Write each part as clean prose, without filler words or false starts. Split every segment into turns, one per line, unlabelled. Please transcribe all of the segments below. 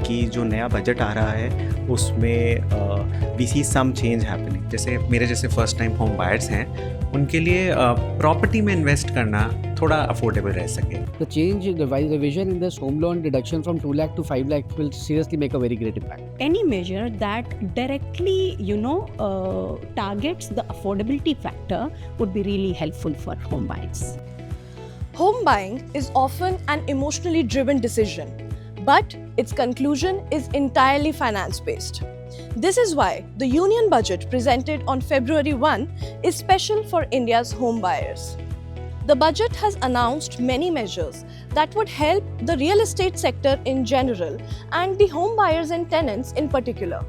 कि जो नया बजट आ रहा है उसमें we see some change happening. जैसे मेरे जैसे फर्स्ट टाइम होम बायर्स हैं, उनके लिए प्रॉपर्टी में इन्वेस्ट करना थोड़ा अफोर्डेबल रह सके।
The change, the revision in this home loan deduction from 2 lakh to 5 lakh will seriously make a very great impact.
Any measure that directly, targets the affordability factor would be really helpful for home buyers.
Home buying is often an emotionally driven decision, but its conclusion is entirely finance based. This is why the Union Budget presented on February 1 is special for India's home buyers. The budget has announced many measures that would help the real estate sector in general and the home buyers and tenants in particular.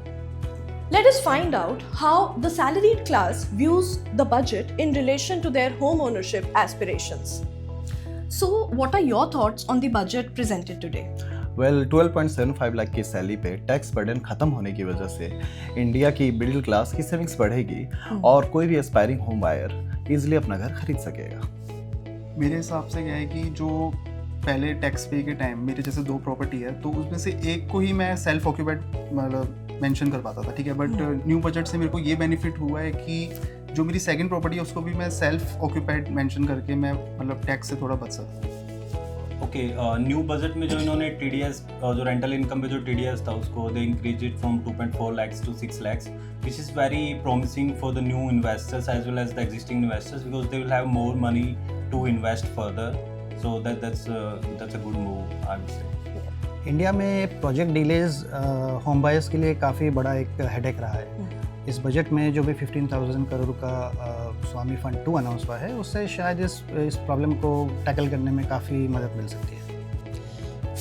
Let us find out how the salaried class views the budget in relation to their home ownership aspirations. So, what are your thoughts on the budget presented today?
Well 12.75 lakh की salary पे tax burden खत्म होने की वजह से India की middle class की savings बढ़ेगी और कोई भी एस्पायरिंग होम बायर इजीली अपना घर खरीद सकेगा।
मेरे हिसाब से क्या है कि जो पहले टैक्स पे के टाइम मेरे जैसे 2 प्रॉपर्टी है तो उसमें से एक को ही मैं सेल्फ ऑक्यूपाइड मतलब मेंशन कर पाता था, ठीक है। बट न्यू बजट से मेरे को ये बेनिफिट हुआ है कि जो मेरी सेकंड प्रॉपर्टी है उसको भी मैं सेल्फ ऑक्यूपाइड मेंशन करके मैं मतलब टैक्स से थोड़ा बच सकता हूँ।
ओके, न्यू बजट में जो इन्होंने टीडीएस जो रेंटल इनकम पे जो टीडीएस था उसको they increase it from 2.4 lakhs to 6 lakhs, which is very promising for the new investors as well as the existing investors because they will have more money to invest further. So that's a good move, I would say.
India में project delays home buyers के लिए काफ़ी बड़ा एक headache रहा है। इस budget में जो भी 15,000 करोड़ का स्वामी फंड 2 अनाउंस हुआ है उससे शायद इस प्रॉब्लम को टैकल करने में काफ़ी मदद मिल सकती है।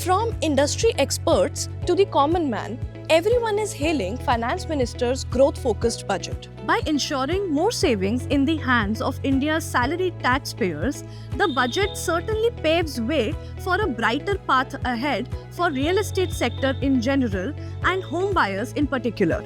From industry experts to the common man, everyone is hailing Finance Minister's growth-focused budget. By ensuring more savings in the hands of India's salaried taxpayers, the budget certainly paves way for a brighter path ahead for real estate sector in general and home buyers in particular.